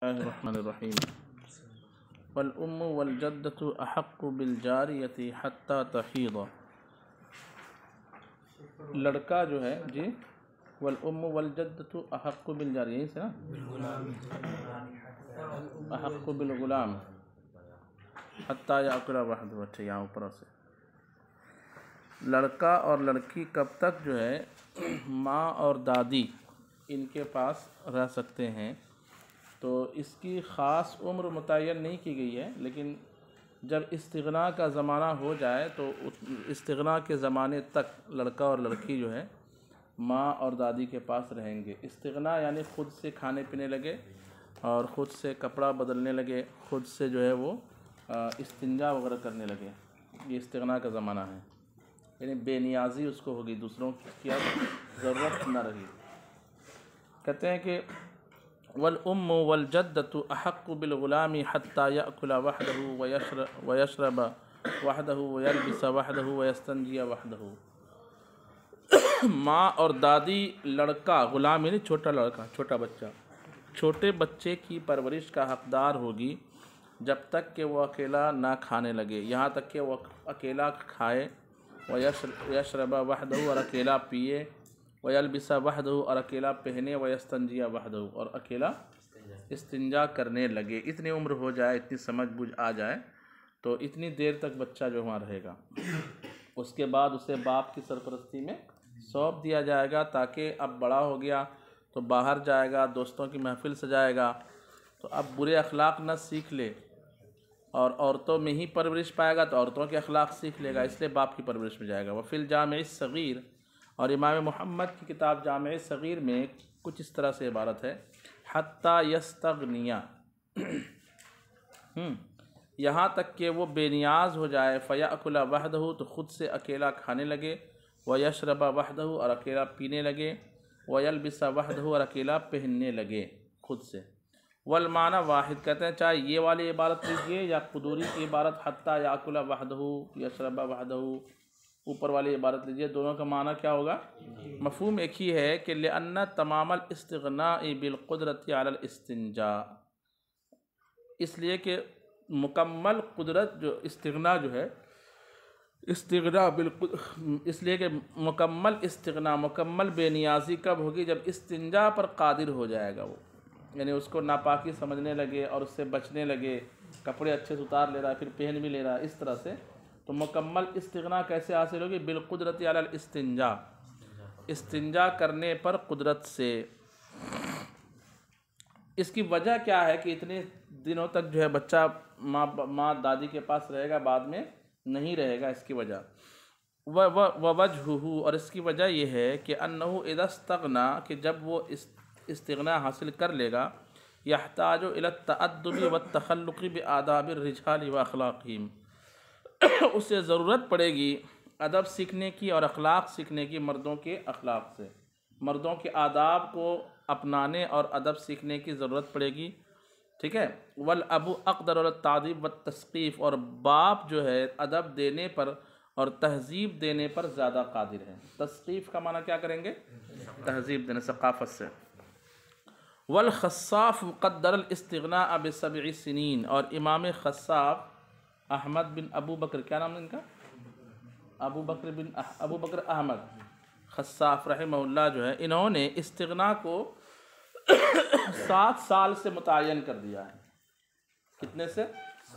اللہ الرحمن الرحیم والام والجدۃ احق بالجاریۃ حتی تحیض۔ لڑکا جو ہے جی والام والجدۃ احق بالجاریہ، یہی سے نا، احق بالغلام حتی یاکل وحدہ۔ اچھا یہاں اوپر سے لڑکا اور لڑکی کب تک جو ہے ماں اور دادی ان کے پاس رہ سکتے ہیں، تو اس کی خاص عمر متعین نہیں کی گئی ہے، لیکن جب استغنا کا زمانہ ہو جائے تو استغنا کے زمانے تک لڑکا اور لڑکی جو ہے ماں اور دادی کے پاس رہیں گے۔ استغنا یعنی خود سے کھانے پینے لگے اور خود سے کپڑا بدلنے لگے، خود سے جو ہے وہ استنجا وغیرہ کرنے لگے، یہ استغنا کا زمانہ ہے، یعنی بے نیازی اس کو ہوگی، دوسروں کی ضرورت نہ رہی۔ کہتے ہیں کہ والام والجدۃ احق بالغلام حتی یاکل وحدہ ویشرب وحدہ ویلبس وحدہ ویستنجی وحدہ۔ ماں اور دادی لڑکا، غلام یعنی چھوٹا لڑکا، چھوٹا بچہ، چھوٹے بچے کی پرورش کا حقدار ہوگی جب تک کہ وہ اکیلا نہ کھانے لگے، یہاں تک کہ وہ اکیلا کھائے، ویشرب وحدہ اور اکیلا پیے، ویلبس وحدہ اور اکیلا پہنے، ویستنجی وحدہ اور اکیلا استنجا کرنے لگے۔ اتنی عمر ہو جائے، اتنی سمجھ بوجھ آ جائے تو اتنی دیر تک بچہ جو وہاں رہے گا، اس کے بعد اسے باپ کی سرپرستی میں سونپ دیا جائے گا، تاکہ اب بڑا ہو گیا تو باہر جائے گا، دوستوں کی محفل سجائے گا، تو اب برے اخلاق نہ سیکھ لے، اور عورتوں میں ہی پرورش پائے گا تو عورتوں کے اخلاق سیکھ لے گا، اس لیے باپ کی پرورش میں جائے گا۔ وفی الجامع الصغیر، اور امام محمد کی کتاب جامع صغیر میں کچھ اس طرح سے عبارت ہے، حتی یستغنیا، یہاں تک کہ وہ بے نیاز ہو جائے، فیأکل وحدہ تو خود سے اکیلا کھانے لگے، ویشرب وحدہ اور اکیلا پینے لگے، ویلبس وحدہ اور اکیلا پہننے لگے خود سے۔ والمعنی واحد، کہتے ہیں چاہے یہ والی عبارت لیجئے یا قدوری کی عبارت حتی یاکل وحدہ یشرب وحدہ، اوپر والی عبارت لیجئے، دونوں کا معنی کیا ہوگا؟ مفہوم ایک ہی ہے کہ لأن تمام الاستغناء بالقدرت علی الاستنجاء، اس لیے کہ مکمل قدرت جو استغنا جو ہے، استغنا اس لیے کہ مکمل استغنا، مکمل بے نیازی کب ہوگی؟ جب استنجا پر قادر ہو جائے گا وہ، یعنی اس کو ناپاکی سمجھنے لگے اور اس سے بچنے لگے، کپڑے اچھے سے اتار لے رہا ہے پھر پہن بھی لے رہا ہے، اس طرح سے۔ تو مکمل استغنا کیسے حاصل ہوگی؟ بالقدرت علی الاستنجاء، استنجا کرنے پر قدرت سے۔ اس کی وجہ کیا ہے کہ اتنے دنوں تک جو ہے بچہ ماں دادی کے پاس رہے گا، بعد میں نہیں رہے گا؟ اس کی وجہ ووجہہ، اور اس کی وجہ یہ ہے کہ انہ اذا استغنا، کہ جب وہ استغنا حاصل کر لے گا، یحتاج الی التأدب والتخلق بآداب الرجال واخلاقہم، اسے ضرورت پڑے گی ادب سیکھنے کی اور اخلاق سیکھنے کی، مردوں کے اخلاق سے، مردوں کے آداب کو اپنانے اور ادب سیکھنے کی ضرورت پڑے گی، ٹھیک ہے۔ والاب اقدر علی التعذیب والتثقیف، اور باپ جو ہے ادب دینے پر اور تہذیب دینے پر زیادہ قادر ہے۔ تثقیف کا معنی کیا کریں گے؟ تہذیب دینے، ثقافت سے۔ والخصاف قدر الاستغناء ب7 سنین، اور امام خصاف احمد بن ابو بکر، کیا نام ہے ان کا؟ ابو بکر احمد خصاف رحمہ اللہ جو ہے، انہوں نے استغنا کو 7 سال سے متعین کر دیا ہے۔ کتنے سے؟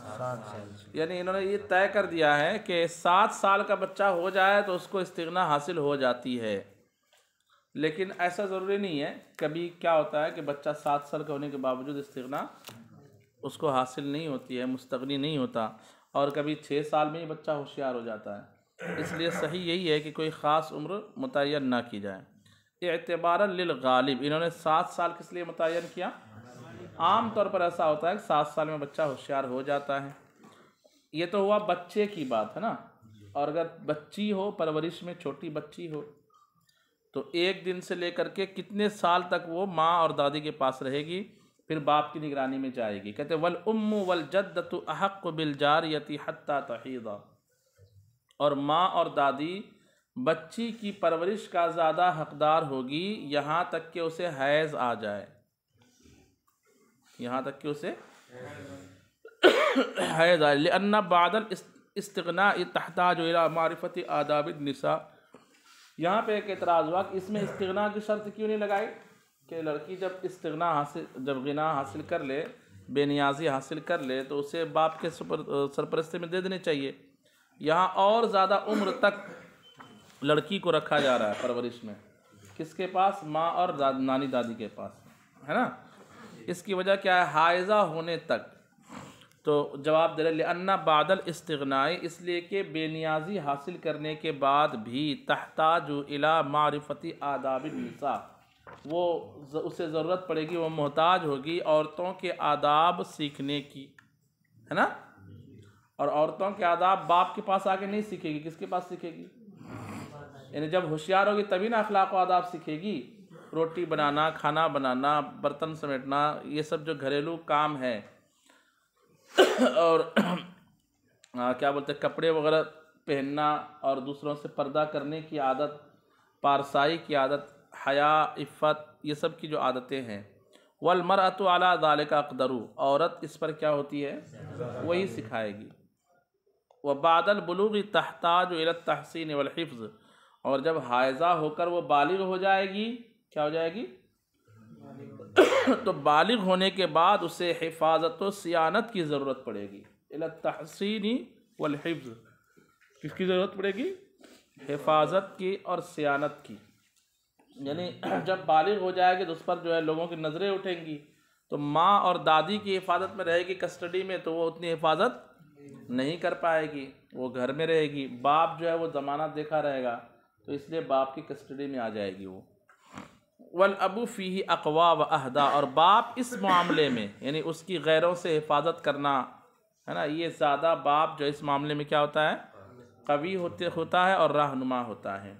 7 سال، یعنی انہوں نے یہ طے کر دیا ہے کہ 7 سال کا بچہ ہو جائے تو اس کو استغنا حاصل ہو جاتی ہے۔ لیکن ایسا ضروری نہیں ہے، کبھی کیا ہوتا ہے کہ بچہ 7 سال کا ہونے کے باوجود استغنا اس کو حاصل نہیں ہوتی ہے، مستغنی نہیں ہوتا، اور کبھی 6 سال میں ہی بچہ ہوشیار ہو جاتا ہے۔ اس لیے صحیح یہی ہے کہ کوئی خاص عمر متعین نہ کی جائے۔ اعتبارا للغالب، انہوں نے 7 سال کس لیے متعین کیا؟ عام طور پر ایسا ہوتا ہے کہ 7 سال میں بچہ ہوشیار ہو جاتا ہے۔ یہ تو ہوا بچے کی بات ہے نا، اور اگر بچی ہو، پرورش میں چھوٹی بچی ہو، تو 1 دن سے لے کر کے کتنے سال تک وہ ماں اور دادی کے پاس رہے گی، پھر باپ کی نگرانی میں جائے گی۔ کہتے ہیں والام والجدۃ احق بالجاریۃ حتی تحیض، اور ماں اور دادی بچی کی پرورش کا زیادہ حقدار ہوگی یہاں تک کہ اسے حیض آ جائے، یہاں تک کہ اسے حیض آئے. لأن بعد الاستغناء تحتاج الى معرفت آداب النساء. یہاں پہ ایک اعتراض ہوا کہ اس میں استغنا کی شرط کیوں نہیں لگائی کہ لڑکی جب غنا حاصل کر لے، بے نیازی حاصل کر لے تو اسے باپ کے سرپرستی میں دے دینی چاہیے. یہاں اور زیادہ عمر تک لڑکی کو رکھا جا رہا ہے پرورش میں. کس کے پاس؟ ماں اور نانی دادی کے پاس، ہے نا. اس کی وجہ کیا ہے؟ حائضہ ہونے تک. تو جواب دے رہے لأن بعد الاستغناء، اس لیے کہ بے نیازی حاصل کرنے کے بعد بھی تحتاج الی معرفت آداب النساء، وہ اسے ضرورت پڑے گی، وہ محتاج ہوگی عورتوں کے آداب سیکھنے کی، ہے نا. اور عورتوں کے آداب باپ کے پاس آ کے نہیں سیکھے گی، کس کے پاس سیکھے گی؟ یعنی جب ہوشیار ہوگی تبھی نا اخلاق و آداب سیکھے گی. روٹی بنانا، کھانا بنانا، برتن سمیٹنا، یہ سب جو گھریلو کام ہے اور کیا بولتے ہیں کپڑے وغیرہ پہننا اور دوسروں سے پردہ کرنے کی عادت، پارسائی کی عادت، حیا، عفت، یہ سب کی جو عادتیں ہیں. والمرأة علی ذلک اقدر، عورت اس پر کیا ہوتی ہے؟ وہی سکھائے گی. وبعد البلوغ تحتاج الی التحسین والحفظ، اور جب حائضہ ہو کر وہ بالغ ہو جائے گی، کیا ہو جائے گی؟ تو بالغ ہونے کے بعد اسے حفاظت و صیانت کی ضرورت پڑے گی. الی التحسین والحفظ، کس کی ضرورت پڑے گی؟ حفاظت کی اور صیانت کی. یعنی جب بالغ ہو جائے گی تو اس پر جو ہے لوگوں کی نظریں اٹھیں گی، تو ماں اور دادی کی حفاظت میں رہے گی، کسٹڈی میں، تو وہ اتنی حفاظت نہیں کر پائے گی، وہ گھر میں رہے گی. باپ جو ہے وہ ضمانت دیکھا رہے گا، تو اس لیے باپ کی کسٹڈی میں آ جائے گی وہ. والابو فیہ اقوا و اہدا، اور باپ اس معاملے میں یعنی اس کی غیروں سے حفاظت کرنا، ہے نا، یہ زیادہ باپ جو اس معاملے میں کیا ہوتا ہے؟ قوی ہوتا ہے اور رہنما ہوتا ہے.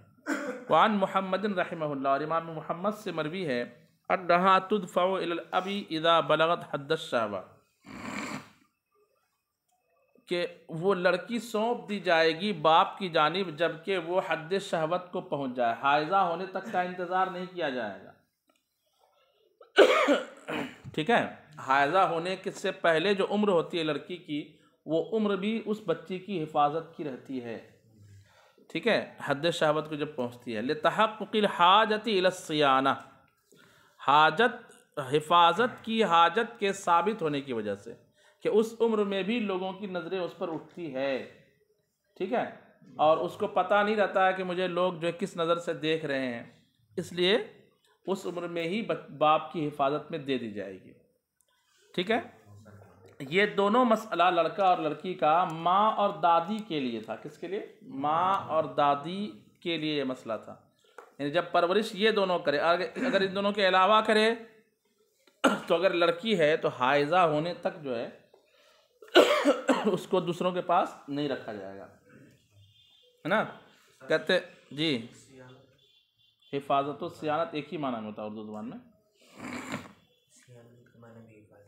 وعن محمد رحمہ اللہ، اور امام محمد سے مروی ہے انہا تدفع الی الاب اذا بلغت حد الشہوہ، کہ وہ لڑکی سونپ دی جائے گی باپ کی جانب جبکہ وہ حد شہوت کو پہنچ جائے. حائضہ ہونے تک کا انتظار نہیں کیا جائے گا، ٹھیک ہے. حائضہ ہونے سے پہلے جو عمر ہوتی ہے لڑکی کی، وہ عمر بھی اس بچی کی حفاظت کی رہتی ہے، ٹھیک ہے، حد شہوت کو جب پہنچتی ہے. لتحقق الحاجت الی الصیانہ، حفاظت کی حاجت کے ثابت ہونے کی وجہ سے کہ اس عمر میں بھی لوگوں کی نظریں اس پر اٹھتی ہے، ٹھیک ہے، اور اس کو پتہ نہیں رہتا ہے کہ مجھے لوگ جو کس نظر سے دیکھ رہے ہیں، اس لیے اس عمر میں ہی باپ کی حفاظت میں دے دی جائے گی، ٹھیک ہے. یہ دونوں مسئلہ لڑکا اور لڑکی کا ماں اور دادی کے لیے تھا. کس کے لیے؟ ماں اور دادی کے لیے یہ مسئلہ تھا. یعنی جب پرورش یہ دونوں کرے، اگر ان دونوں کے علاوہ کرے تو اگر لڑکی ہے تو حائضہ ہونے تک جو ہے اس کو دوسروں کے پاس نہیں رکھا جائے گا، ہے نا. کہتے جی حفاظت و صیانت ایک ہی معنی میں ہوتا ہے اردو زبان میں.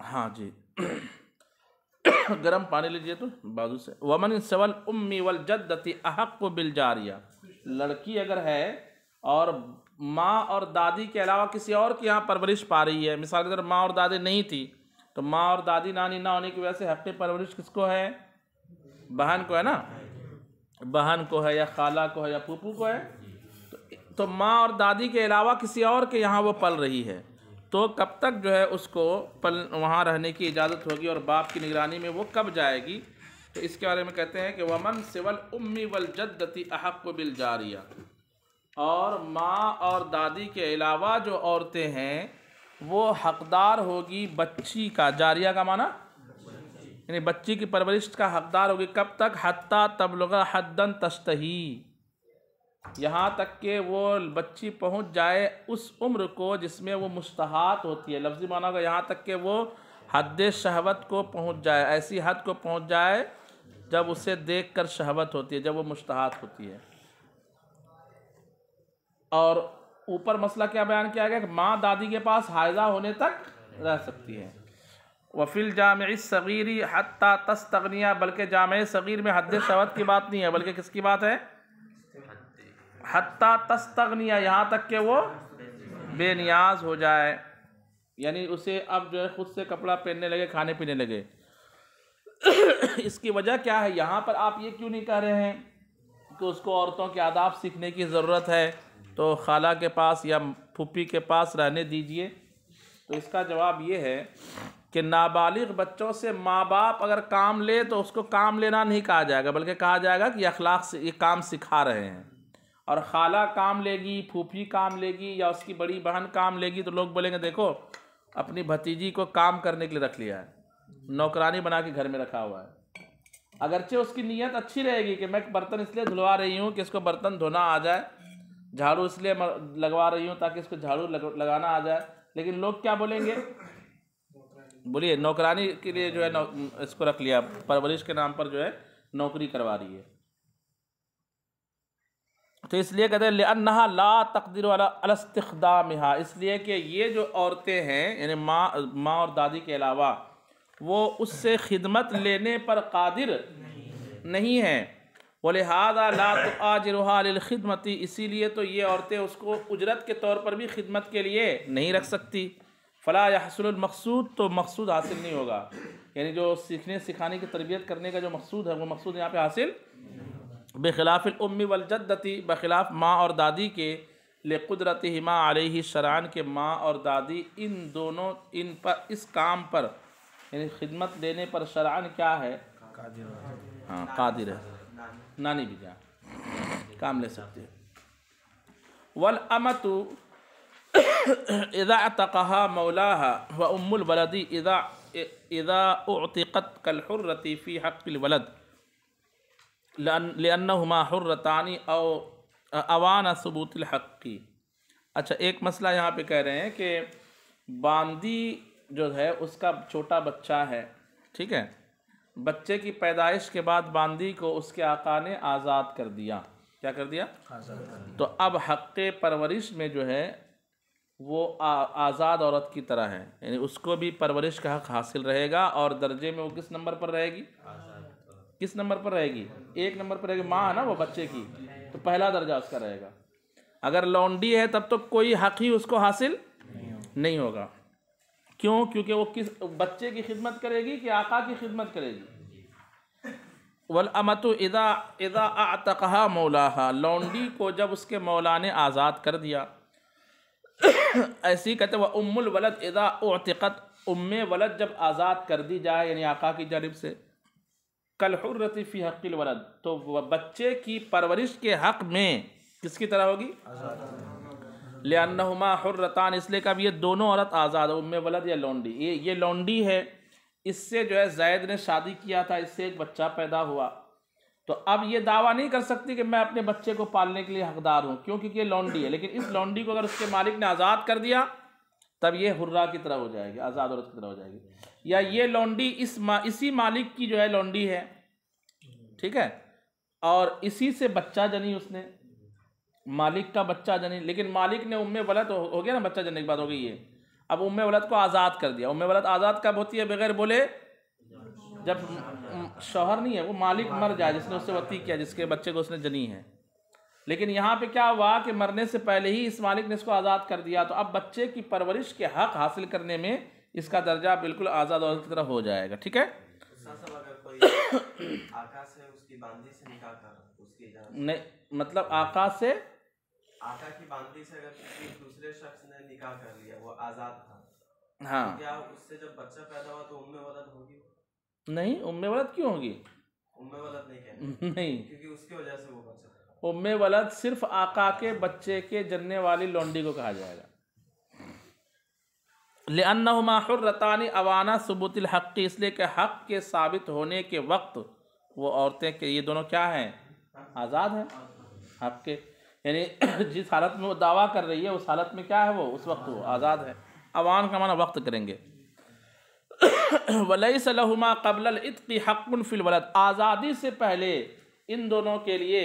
ہاں جی، گرم پانی لیجئے تو بازو سے. ومن سوى الام والجدۃ احق بالجاریہ، لڑکی اگر ہے اور ماں اور دادی کے علاوہ کسی اور کے یہاں پرورش پا رہی ہے، مثال کے طور ماں اور دادی نہیں تھی تو ماں اور دادی نانی نہ ہونے کی وجہ سے حق پرورش کس کو ہے؟ بہن کو ہے نا، بہن کو ہے یا خالہ کو ہے یا پھوپھو کو ہے. تو ماں اور دادی کے علاوہ کسی اور کے یہاں وہ پل رہی ہے، تو کب تک جو ہے اس کو وہاں رہنے کی اجازت ہوگی اور باپ کی نگرانی میں وہ کب جائے گی؟ تو اس کے بارے میں کہتے ہیں کہ ومن سوى الام والجدۃ احق بالجاریہ، اور ماں اور دادی کے علاوہ جو عورتیں ہیں وہ حقدار ہوگی بچی کا. جاریہ کا معنی یعنی بچی کی پرورش کا حقدار ہوگی. کب تک؟ حتی تبلغ حدا تشتہی، یہاں تک کہ وہ بچی پہنچ جائے اس عمر کو جس میں وہ مشتہات ہوتی ہے. لفظی معنی ہوگا یہاں تک کہ وہ حد شہوت کو پہنچ جائے، ایسی حد کو پہنچ جائے جب اسے دیکھ کر شہوت ہوتی ہے، جب وہ مشتہات ہوتی ہے. اور اوپر مسئلہ کیا بیان کیا گیا کہ ماں دادی کے پاس حائضہ ہونے تک رہ سکتی ہے. وفی الجامع الصغیر حتی تستغنی، بلکہ جامع صغیر میں حد شہوت کی بات نہیں ہے بلکہ کس کی بات ہے؟ حتی تستغنی، یہاں تک کہ وہ بے نیاز ہو جائے. یعنی اسے اب جو ہے خود سے کپڑا پہننے لگے، کھانے پینے لگے۔ اس کی وجہ کیا ہے؟ یہاں پر آپ یہ کیوں نہیں کہہ رہے ہیں کہ اس کو عورتوں کے آداب سیکھنے کی ضرورت ہے تو خالہ کے پاس یا پھوپھی کے پاس رہنے دیجئے؟ تو اس کا جواب یہ ہے کہ نابالغ بچوں سے ماں باپ اگر کام لے تو اس کو کام لینا نہیں کہا جائے گا، بلکہ کہا جائے گا کہ یہ اخلاق سے یہ کام سکھا رہے ہیں۔ اور خالہ کام لے گی، پھوپھی کام لے گی، یا اس کی بڑی بہن کام لے گی، تو لوگ بولیں گے دیکھو اپنی بھتیجی کو کام کرنے کے لیے رکھ لیا ہے، نوکرانی بنا کے گھر میں رکھا ہوا ہے۔ اگرچہ اس کی نیت اچھی رہے گی کہ میں برتن اس لیے دھلوا رہی ہوں کہ اس کو برتن دھونا آ جائے، جھاڑو اس لیے لگوا رہی ہوں تاکہ اس کو جھاڑو لگانا آ جائے، لیکن لوگ کیا بولیں گے؟ بولیے، نوکرانی کے لیے جو ہے اس کو رکھ لیا، پرورش کے نام پر جو ہے نوکری کروا رہی ہے۔ تو اس لیے کہتے ہیں لِأَنَّهَا لَا تَقْدِرُ عَلَى اسْتِخْدَامِهَا، اس لیے کہ یہ جو عورتیں ہیں یعنی ماں اور دادی کے علاوہ وہ اس سے خدمت لینے پر قادر نہیں ہیں۔ وَلِهَذَا لَا تُؤَاجِرُهَا لِلْخِدْمَةِ، اسی لیے تو یہ عورتیں اس کو اجرت کے طور پر بھی خدمت کے لیے نہیں رکھ سکتی۔ فَلَا يَحْصُلُ الْمَقْصُودُ، تو مقصود حاصل نہیں ہوگا، یعنی جو سیکھنے سکھانے کی تربیت کرنے کا جو مقصود ہے وہ مقصود یہاں پہ حاصل بخلاف الام والجدتی، بخلاف ماں اور دادی کے، لقدرتہما علیہ شرعاً کے ماں اور دادی ان دونوں اس کام پر یعنی خدمت لینے پر شرعاً کیا ہے؟ ہاں قادر ہے، نانی بھی جائیں کام لے سکتے ہیں۔ والامۃ اذا اعتقها مولاها وام الولد اذا اعتقت كالحرۃ في حق الولد لأنهما حرتان او اوان ثبوت الحق۔ اچھا، ایک مسئلہ یہاں پہ کہہ رہے ہیں کہ باندی جو ہے اس کا چھوٹا بچہ ہے، ٹھیک ہے، بچے کی پیدائش کے بعد باندی کو اس کے آقا نے آزاد کر دیا۔ کیا کر دیا؟ تو اب حق پرورش میں جو ہے وہ آزاد عورت کی طرح ہے، یعنی اس کو بھی پرورش کا حق حاصل رہے گا، اور درجے میں وہ کس نمبر پر رہے گی؟ کس نمبر پر رہے گی؟ ایک نمبر پر رہے گی، ماں ہے نا وہ بچے کی، تو پہلا درجہ اس کا رہے گا۔ اگر لونڈی ہے تب تو کوئی حق ہی اس کو حاصل نہیں ہوگا۔ کیوں؟ کیونکہ وہ کس بچے کی خدمت کرے گی کہ آقا کی خدمت کرے گی؟ والامۃ اذا اعتقها مولاها، لونڈی کو جب اس کے مولا نے آزاد کر دیا، ایسی ہی کہتے ہیں وہ ام الولد اذا اعتقت، ام ولد جب آزاد کر دی جائے یعنی آقا کی جانب سے، کالحرۃ فی حق الولد، تو وہ بچے کی پرورش کے حق میں کس کی طرح ہوگی؟ لأنہما حرتان، اس لیے کہ اب یہ دونوں عورت آزاد ہے، ام ولد یا لونڈی۔ یہ لونڈی ہے، اس سے جو ہے زید نے شادی کیا تھا، اس سے ایک بچہ پیدا ہوا، تو اب یہ دعویٰ نہیں کر سکتی کہ میں اپنے بچے کو پالنے کے لیے حقدار ہوں، کیوں؟ کیونکہ یہ لونڈی ہے۔ لیکن اس لونڈی کو اگر اس کے مالک نے آزاد کر دیا تب یہ حرہ کی طرح ہو جائے گی، آزاد عورت کی طرح ہو جائے گی۔ یا یہ لونڈی اسی مالک کی جو ہے لونڈی ہے، ٹھیک ہے، اور اسی سے بچہ جنی اس نے، مالک کا بچہ جنی، لیکن مالک نے ام ولد ہو گیا نا، بچہ جننے کی بات ہو گئی ہے، اب ام ولد کو آزاد کر دیا۔ ام ولد آزاد کب ہوتی ہے بغیر بولے؟ جب شوہر نہیں ہے، وہ مالک مر جائے جس نے اس سے وصی کیا، جس کے بچے کو اس نے جنی ہے۔ لیکن یہاں پہ کیا ہوا کہ مرنے سے پہلے ہی اس مالک نے اس کو آزاد کر دیا، تو اب بچے کی پرورش کے حق حاصل کرنے میں اس کا درجہ بالکل آزاد عورت کی طرح ہو جائے گا، ٹھیک ہے؟ آقا سے اس کی باندی سے نکاح کر اس کی اجازت نہیں، مطلب آقا سے، آقا کی باندی سے اگر کسی دوسرے شخص نے نکاح کر لیا، وہ آزاد تھا، ہاں، کیا اس سے جب بچہ پیدا ہوا تو ام ولد ہوگی؟ نہیں، ام ولد کیوں ہوگی؟ ام ولد نہیں کہتے، نہیں، کیونکہ اس کی وجہ سے وہ بچہ پیدا ام ولد صرف آقا کے بچے کے جننے والی لونڈی کو کہا جائے گا۔ لأنہما حرتان اوانا ثبوت الحق، اس لیے کہ حق کے ثابت ہونے کے وقت وہ عورتیں کہ یہ دونوں کیا ہیں؟ آزاد ہیں حق کے، یعنی جس حالت میں وہ دعویٰ کر رہی ہے اس حالت میں کیا ہے وہ؟ اس وقت وہ آزاد ہے۔ اوان کا معنی وقت کریں گے۔ وَلَيْسَ لَهُمَا قَبْلَ الْعِتْقِ حَقٌّ فِي الْوَلَدِ، آزادی سے پہلے ان دونوں کے لیے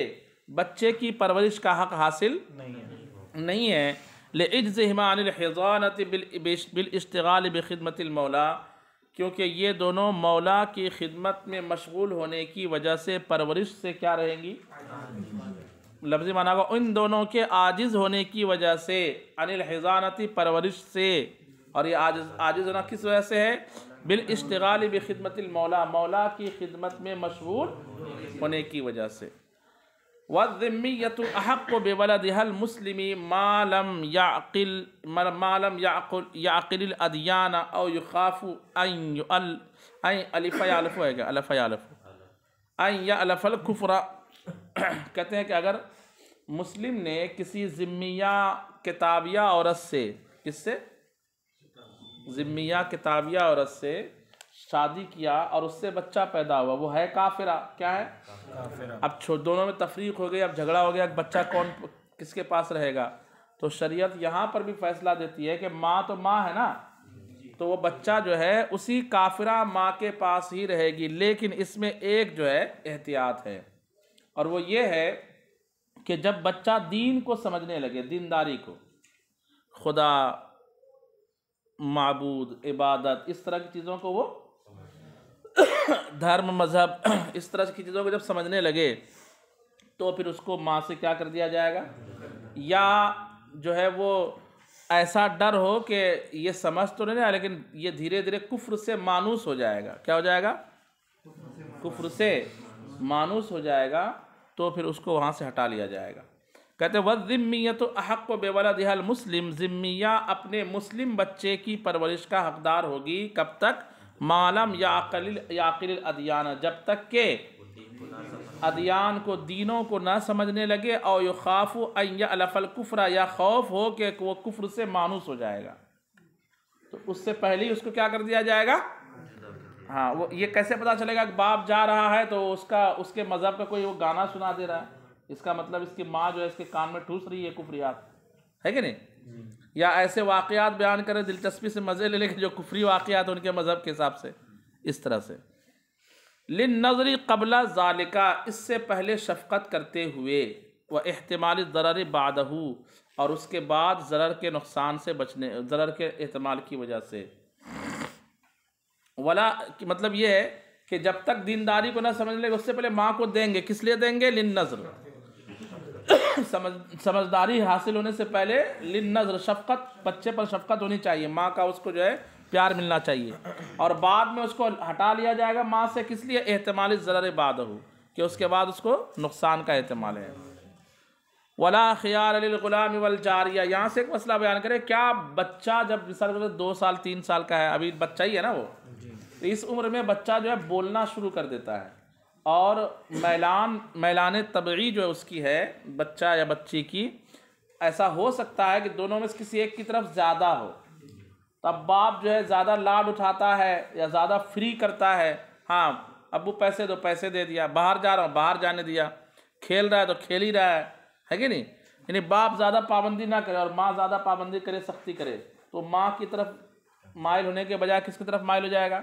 بچے کی پرورش کا حق حاصل نہیں ہے۔ لِعِجْزِهِمَا عَنِ الْحِضَانَةِ بِالْاشْتِغَالِ بِخِدْمَةِ الْمَوْلَى، کیونکہ یہ دونوں مولا کی خدمت میں مشغول ہونے کی وجہ سے پرورش سے کیا رہیں گی؟ لفظی معنی کو ان دونوں کے عاجز ہونے کی وجہ سے، عن الحضانتی پرورش سے، اور یہ عاجز ہونا کس وجہ سے ہے؟ بالاشتغال بخدمت المولا، مولا کی خدمت میں مشغول ہونے کی وجہ سے۔ والذمیۃ احق بولدها المسلم ما لم يعقل الادیان او يخاف ان یألف الکفر۔ کہتے ہیں کہ اگر مسلم نے کسی ذمیہ کتابیہ عورت سے، کس سے؟ ذمیہ کتابیہ عورت سے شادی کیا اور اس سے بچہ پیدا ہوا، وہ ہے کافرہ، کیا ہے؟ کافرہ۔ اب دونوں میں تفریق ہو گئی، اب جھگڑا ہو گیا کہ بچہ کس کے پاس رہے گا، تو شریعت یہاں پر بھی فیصلہ دیتی ہے کہ ماں تو ماں ہے نا، تو وہ بچہ جو ہے اسی کافرہ ماں کے پاس ہی رہے گی، لیکن اس میں ایک جو ہے احتیاط ہے، اور وہ یہ ہے کہ جب بچہ دین کو سمجھنے لگے، دینداری کو، خدا، معبود، عبادت، اس طرح کی چیزوں کو، وہ دھرم، مذہب، اس طرح کی چیزوں کو جب سمجھنے لگے تو پھر اس کو ماں سے کیا کر دیا جائے گا، یا جو ہے وہ ایسا ڈر ہو کہ یہ سمجھ تو نہیں رہا لیکن یہ دھیرے دھیرے کفر سے مانوس ہو جائے گا، کیا ہو جائے گا؟ کفر سے مانوس ہو جائے گا، تو پھر اس کو وہاں سے ہٹا لیا جائے گا۔ کہتے ہیں وَالذِّمِّيَّةُ أَحَقُّ بِوَلَدِهَا الْمُسْلِمِ، ذمیہ اپنے مسلم بچے کی پرورش کا حقدار ہوگی، کب تک؟ مَا لَمْ يَعْقِلِ الْأَدْيَانَ، جب تک کہ ادیان کو، دینوں کو نہ سمجھنے لگے، او یخاف ان یألف الکفر، یا خوف ہو کہ وہ کفر سے مانوس ہو جائے گا، تو اس سے پہلے ہی اس کو کیا کر دیا جائے گا؟ ہاں، وہ یہ کیسے پتا چلے گا کہ باپ جا رہا ہے تو اس کے مذہب کا کوئی وہ گانا سنا دے رہا ہے، اس کا مطلب اس کی ماں جو ہے اس کے کان میں ٹھوس رہی ہے کفریات، ہے کہ نہیں؟ یا ایسے واقعات بیان کرے دلچسپی سے مزے لے لے کہ جو کفری واقعات ان کے مذہب کے حساب سے، اس طرح سے۔ للنظر قبل ذالک، اس سے پہلے شفقت کرتے ہوئے، واحتمال الضرر بعدہ، اور اس کے بعد ضرر کے نقصان سے بچنے، ضرر کے احتمال کی وجہ سے۔ ولا مطلب یہ ہے کہ جب تک دینداری کو نہ سمجھ لے اس سے پہلے ماں کو دیں گے، کس لیے دیں گے؟ للنظر، سمجھداری حاصل ہونے سے پہلے، للنظر، شفقت، بچے پر شفقت ہونی چاہیے، ماں کا اس کو جو ہے پیار ملنا چاہیے، اور بعد میں اس کو ہٹا لیا جائے گا ماں سے، کس لیے؟ احتمال الضرر بعدہ، کہ اس کے بعد اس کو نقصان کا احتمال ہے۔ ولا خیار للغلام والجاریہ، یہاں سے ایک مسئلہ بیان کرے، کیا بچہ جب مثال 2 سال 3 سال کا ہے، ابھی بچہ ہی ہے نا وہ، تو اس عمر میں بچہ جو ہے بولنا شروع کر دیتا ہے، اور میلان طبعی جو ہے اس کی ہے، بچہ یا بچی کی، ایسا ہو سکتا ہے کہ دونوں میں سے کسی ایک کی طرف زیادہ ہو، تب باپ جو ہے زیادہ لاڈ اٹھاتا ہے یا زیادہ فری کرتا ہے، ہاں ابو پیسے دو، پیسے دے دیا، باہر جا رہا ہوں، باہر جانے دیا، کھیل رہا ہے تو کھیل ہی رہا ہے کہ نہیں؟ یعنی باپ زیادہ پابندی نہ کرے اور ماں زیادہ پابندی کرے، سختی کرے، تو ماں کی طرف مائل ہونے کے بجائے کس کی طرف مائل ہو جائے گا؟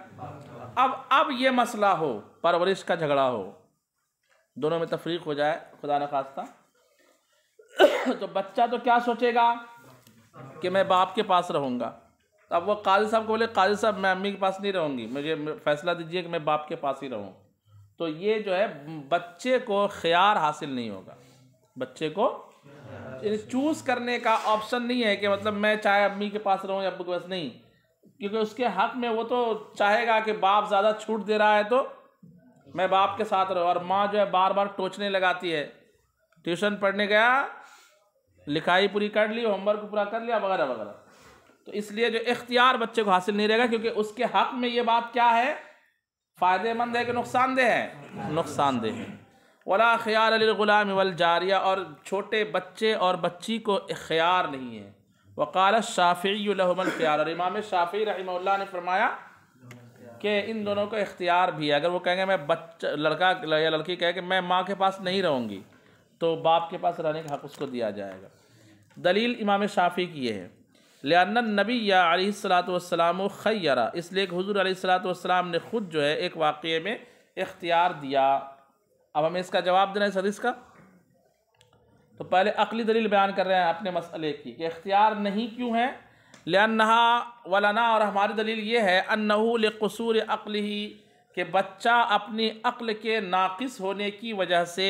اب یہ مسئلہ ہو، پرورش کا جھگڑا ہو، دونوں میں تفریق ہو جائے خدا نخواستہ، تو بچہ تو کیا سوچے گا کہ میں باپ کے پاس رہوں گا، اب وہ قاضی صاحب کو بولے قاضی صاحب میں امی کے پاس نہیں رہوں گی، مجھے فیصلہ دیجئے کہ میں باپ کے پاس ہی رہوں، تو یہ جو ہے بچے کو خیار حاصل نہیں ہوگا، بچے کو چوز کرنے کا آپشن نہیں ہے کہ مطلب میں چاہے امی کے پاس رہوں یا ابو کے پاس، نہیں، کیونکہ اس کے حق میں وہ تو چاہے گا کہ باپ زیادہ چھوٹ دے رہا ہے تو میں باپ کے ساتھ رہوں، اور ماں جو ہے بار بار ٹوچنے لگاتی ہے، ٹیوشن پڑھنے گیا، لکھائی پوری کر لی، ہوم ورک پورا کر لیا، وغیرہ وغیرہ، تو اس لیے جو اختیار بچے کو حاصل نہیں رہے گا، کیونکہ اس کے حق میں یہ بات کیا ہے؟ فائدہ مند ہے کہ نقصان دہ ہے؟ نقصان دہ ہے۔ ولا خیار للغلام والجاریہ، اور چھوٹے بچے اور بچی کو اختیار نہیں ہے۔ وقال الشافعی لہم الخیار، اور امام شافعی رحمہ اللہ نے فرمایا کہ ان دونوں کو اختیار بھی ہے، اگر وہ کہیں گے میں لڑکا یا لڑکی کہے کہ میں ماں کے پاس نہیں رہوں گی، تو باپ کے پاس رہنے کا حق اس کو دیا جائے گا۔ دلیل امام شافعی کی یہ ہے، لأن النبی علیہ الصلاۃ والسلام خیر، اس لیے کہ حضور علیہ الصلاۃ والسلام نے خود جو ہے ایک واقعے میں اختیار دیا۔ اب ہمیں اس کا جواب دینا ہے اس حدیث کا، تو پہلے عقلی دلیل بیان کر رہے ہیں اپنے مسئلے کی کہ اختیار نہیں کیوں ہے، لأنہا ولنا، اور ہماری دلیل یہ ہے، انہ لقصور عقلہ، کہ بچہ اپنی عقل کے ناقص ہونے کی وجہ سے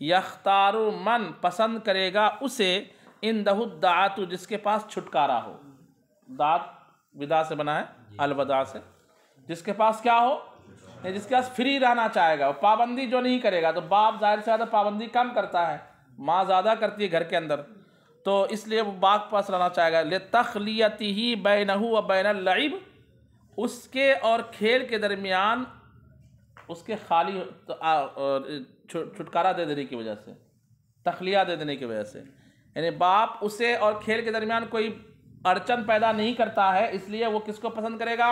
یختار من، پسند کرے گا اسے، اندہ الدعات، جس کے پاس چھٹکارا ہو، دعات ودا سے بنا ہے الوداع سے، جس کے پاس کیا ہو، جس کے پاس فری رہنا چاہے گا، پابندی جو نہیں کرے گا، تو باپ ظاہر سے زیادہ پابندی کم کرتا ہے، ماں زیادہ کرتی ہے گھر کے اندر، تو اس لیے وہ باپ کے پاس رہنا چاہے گا۔ لِتَخْلِيَتِهِ بَيْنَهُ وَبَيْنَ اللَّعِبِ، اس کے اور کھیل کے درمیان اس کے خالی چھٹکارا دے دینے کی وجہ سے، تخلیہ دے دینے کی وجہ سے، یعنی باپ اسے اور کھیل کے درمیان کوئی اڑچن پیدا نہیں کرتا ہے، اس لیے وہ کس کو پسند کرے گا،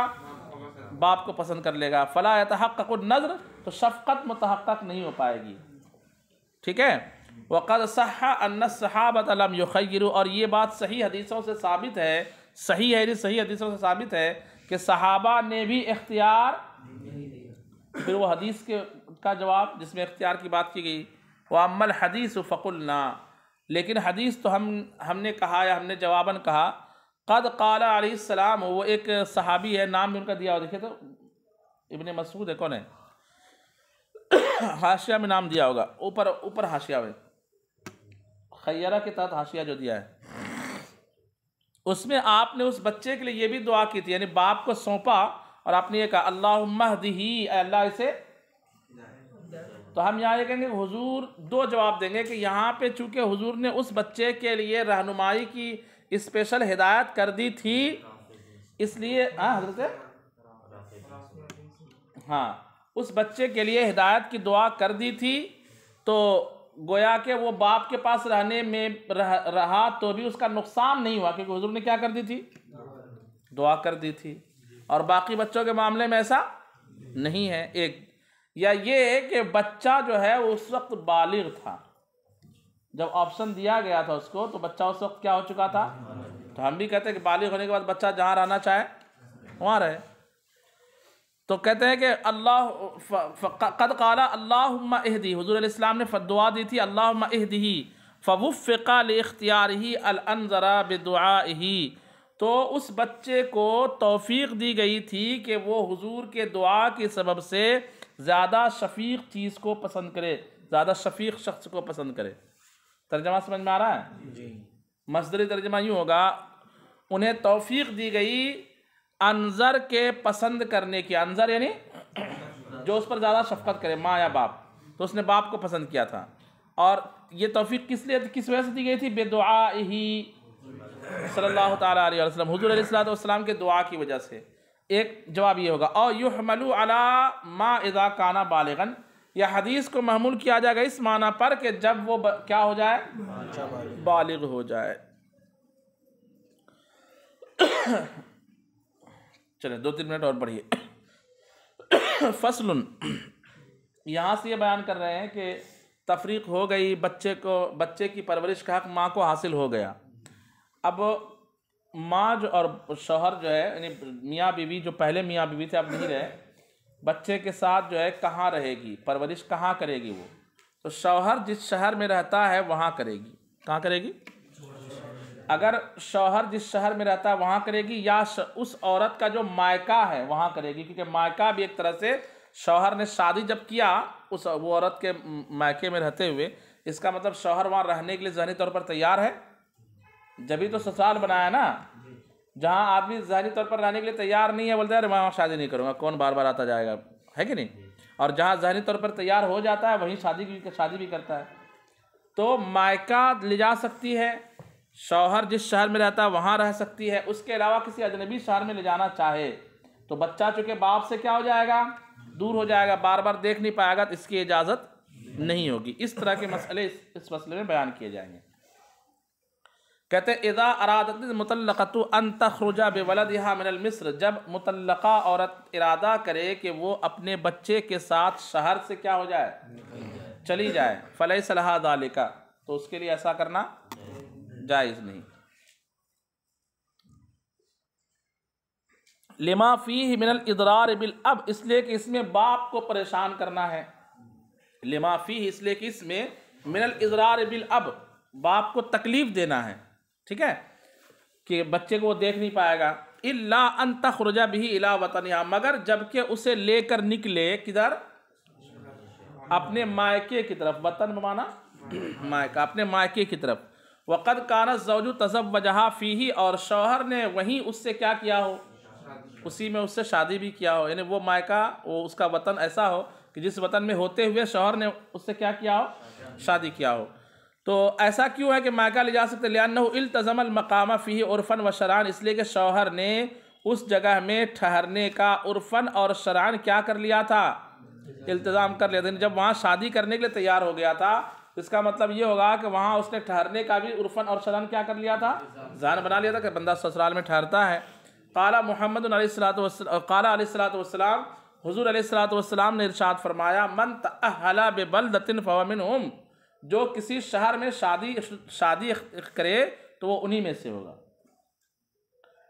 باپ کو پسند کر لے گا۔ فلا يتحقق النظر، تو شفقت متحقق نہیں ہو پائے گی، ٹھیک ہے۔ وقد صح ان الصحابۃ لم يخيروا، اور یہ بات صحیح حدیثوں سے ثابت ہے، صحیح ہے، صحیح حدیثوں سے ثابت ہے کہ صحابہ نے بھی اختیار، پھر وہ حدیث کا جواب جس میں اختیار کی بات کی گئی، وَأَمَّا الْحَدِيثُ فَقُلْنَا، لیکن حدیث تو ہم نے کہا یا ہم نے جواباً کہا، قد قال علیہ السلام، وہ ایک صحابی ہے، نام بھی ان کا دیا ہوا، دیکھیں تو ابن مسعود ہے، کون ہے، حاشیہ میں نام دیا ہوگا، اوپر حاشیہ میں خیرہ کے تحت حاشیہ جو دیا ہے، اس میں آپ نے اس بچے کے لیے یہ بھی دعا کی تھی، یعنی باپ کو سونپا اور آپ نے یہ کہا اللہم اہدہ، اے اللہ اسے، تو ہم یہاں یہ کہیں گے حضور دو جواب دیں گے کہ یہاں پہ چونکہ حضور نے اس بچے کے لیے رہنمائی کی اسپیشل ہدایت کر دی تھی، اس لیے حضرت اس بچے کے لیے ہدایت کی دعا کر دی تھی، تو گویا کہ وہ باپ کے پاس رہنے میں رہا تو بھی اس کا نقصان نہیں ہوا، کیونکہ حضور نے کیا کر دی تھی، دعا کر دی تھی، اور باقی بچوں کے معاملے میں ایسا نہیں ہے۔ ایک یا یہ کہ بچہ جو ہے اس وقت بالغ تھا، جب آپشن دیا گیا تھا اس کو، تو بچہ اس وقت کیا ہو چکا تھا، تو ہم بھی کہتے ہیں کہ بالغ ہونے کے بعد بچہ جہاں رہنا چاہے وہاں رہے، تو کہتے ہیں کہ قد قال اللہم اہدی، حضور علیہ السلام نے دعا دی تھی اللہم اہدہ فوفق لاختیارہ الانظر بدعائہ، تو اس بچے کو توفیق دی گئی تھی کہ وہ حضور کے دعا کے سبب سے زیادہ شفیق چیز کو پسند کرے، زیادہ شفیق شخص کو پسند کرے۔ ترجمہ سمجھ میں آ رہا ہے؟ جی، مصدری ترجمہ یوں ہوگا، انہیں توفیق دی گئی انظر کے پسند کرنے کی، انظر یعنی جو اس پر زیادہ شفقت کرے، ماں یا باپ، تو اس نے باپ کو پسند کیا تھا، اور یہ توفیق کس وجہ سے دی گئی تھی، بدعائہ صلی اللہ تعالیٰ علیہ وسلم، حضور علیہ السلام کے دعا کی وجہ سے۔ ایک جواب یہ ہوگا، او یحمل علی ما اذا کان بالغا، یا حدیث کو محمول کیا جائے گا اس معنی پر کہ جب وہ کیا ہو جائے، بالغ ہو جائے۔ چلیں 2-3 منٹ اور پڑھیے۔ فصل، یہاں سے یہ بیان کر رہے ہیں کہ تفریق ہو گئی، بچے کی پرورش کا حق ماں کو حاصل ہو گیا، اب ماں جو اور شوہر جو ہے، یعنی میاں بیوی جو پہلے میاں بیوی تھے اب نہیں رہے، بچے کے ساتھ جو ہے کہاں رہے گی، پرورش کہاں کرے گی وہ، تو شوہر جس شہر میں رہتا ہے وہاں کرے گی، کہاں کرے گی، اگر شوہر جس شہر میں رہتا ہے وہاں کرے گی، یا اس عورت کا جو مائکہ ہے وہاں کرے گی، کیونکہ مائکہ بھی ایک طرح سے شوہر نے شادی جب کیا وہ عورت کے مائکے میں رہتے ہوئے، اس کا مطلب شوہر وہاں رہنے کے لیے ذہنی طور پر تیار ہے، جبھی تو سسرال بنایا نا، جہاں آدمی ذہنی طور پر رہنے کے لیے تیار نہیں ہے، بولتا ہے میں وہاں شادی نہیں کروں گا، کون بار بار آتا جائے گا، ہے کہ نہیں، اور جہاں ذہنی طور پر تیار ہو جاتا ہے وہیں شادی بھی کرتا ہے، تو مائکہ لے جا سکتی ہے، شوہر جس شہر میں رہتا ہے وہاں رہ سکتی ہے، اس کے علاوہ کسی اجنبی شہر میں لے جانا چاہے تو بچہ چونکہ باپ سے کیا ہو جائے گا، دور ہو جائے گا، بار بار دیکھ نہیں پائے گا، تو اس کی اجازت نہیں ہوگی۔ اس طرح کے مسئلے اس مسئلے میں بیان کیے جائیں گے۔ کہتے ہیں اذا ارادت المطلقۃ ان تخرج بولدها من مصر، جب مطلقہ عورت ارادہ کرے کہ وہ اپنے بچے کے ساتھ شہر سے کیا ہو جائے، چلی جائے، فلیس لها ذلک، تو اس کے لیے ایسا کرنا جائز نہیں۔ لما فیہ من الاضرار بالاب، اس لیے کہ اس میں باپ کو پریشان کرنا ہے، لما فیہ اس لیے کہ اس میں من الاضرار بالاب، باپ کو تکلیف دینا ہے، ٹھیک ہے، کہ بچے کو وہ دیکھ نہیں پائے گا، الا ان تخرج به الى وطنها، مگر جب کہ اسے لے کر نکلے کدھر، اپنے مائکے کی طرف، وطن بمانا مائکہ، اپنے مائکے کی طرف، وقد کان الزوج تزوجها فیہ، اور شوہر نے وہیں اس سے کیا کیا ہو، اسی میں اس سے شادی بھی کیا ہو، یعنی وہ مائکہ وہ اس کا وطن ایسا ہو کہ جس وطن میں ہوتے ہوئے شوہر نے اس سے کیا کیا ہو، شادی کیا ہو۔ تو ایسا کیوں ہے کہ مائکہ لے جا سکتے؟ لِأَنَّهُ التزم المقام فیہ عرفاً و شرعاً، اس لیے کہ شوہر نے اس جگہ میں ٹھہرنے کا عرفاً اور شرعاً کیا کر لیا تھا، التزام کر لیا تھا۔ جب وہاں شادی کرنے کے لیے تیار ہو گیا تھا، اس کا مطلب یہ ہوگا کہ وہاں اس نے ٹھہرنے کا بھی عرفاً اور شرعاً کیا کر لیا تھا، ذہن بنا لیا تھا کہ بندہ سسرال میں ٹھہرتا ہے۔ قال محمد قال علیہ الصلوۃ والسلام، حضور علیہ الصلوۃ والسلام نے ارشاد فرمایا، من تأہل ببلدۃ فہو منہم، جو کسی شہر میں شادی کرے تو وہ انہی میں سے ہوگا۔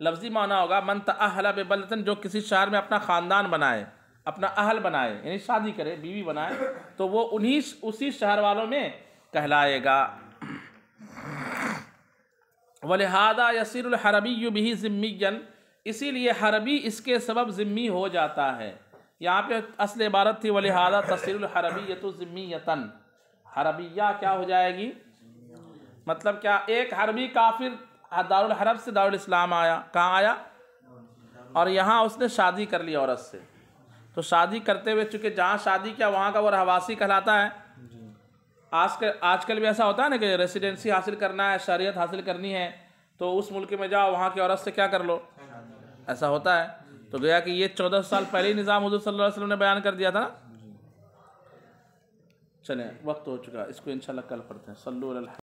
لفظی معنی ہوگا من تأہل ببلدۃ، جو کسی شہر میں اپنا خاندان بنائے، اپنا اہل بنائے، یعنی شادی کرے، بیوی بنائے، تو وہ اسی شہر والوں میں کہلائے گا۔ وَلِهَذَا يَصِيرُ الْحَرَبِيُّ بِهِ ذِمِّيًّا، اسی لیے حربی اس کے سبب ذمی ہو جاتا ہے۔ یہاں پہ اصل عبارت تھی وَلِهَذَا تَصِيرُ الْحَرَبِيَّةُ ذِمِّيَّةً، حربیہ کیا ہو جائے گی، مطلب کیا، ایک حربی کافر دارالحرب سے دارالاسلام آیا، کہاں آیا، اور یہاں اس نے شادی کر لی عورت سے، تو شادی کرتے ہوئے چونکہ جہاں شادی کیا وہاں کا وہ رہواسی کہلاتا ہے۔ آج کل بھی ایسا ہوتا ہے نا کہ ریسیڈنسی حاصل کرنا ہے، شہریت حاصل کرنی ہے، تو اس ملک میں جاؤ، وہاں کی عورت سے کیا کر لو، ایسا ہوتا ہے۔ تو گویا کہ یہ 14 سال پہلے ہی نظام حضور صلی اللہ علیہ وسلم نے بیان کر دیا تھا نا۔ چلیں وقت ہو چکا، اس کو انشاءاللہ کل پڑھتے ہیں۔ صلو علی الحبیب۔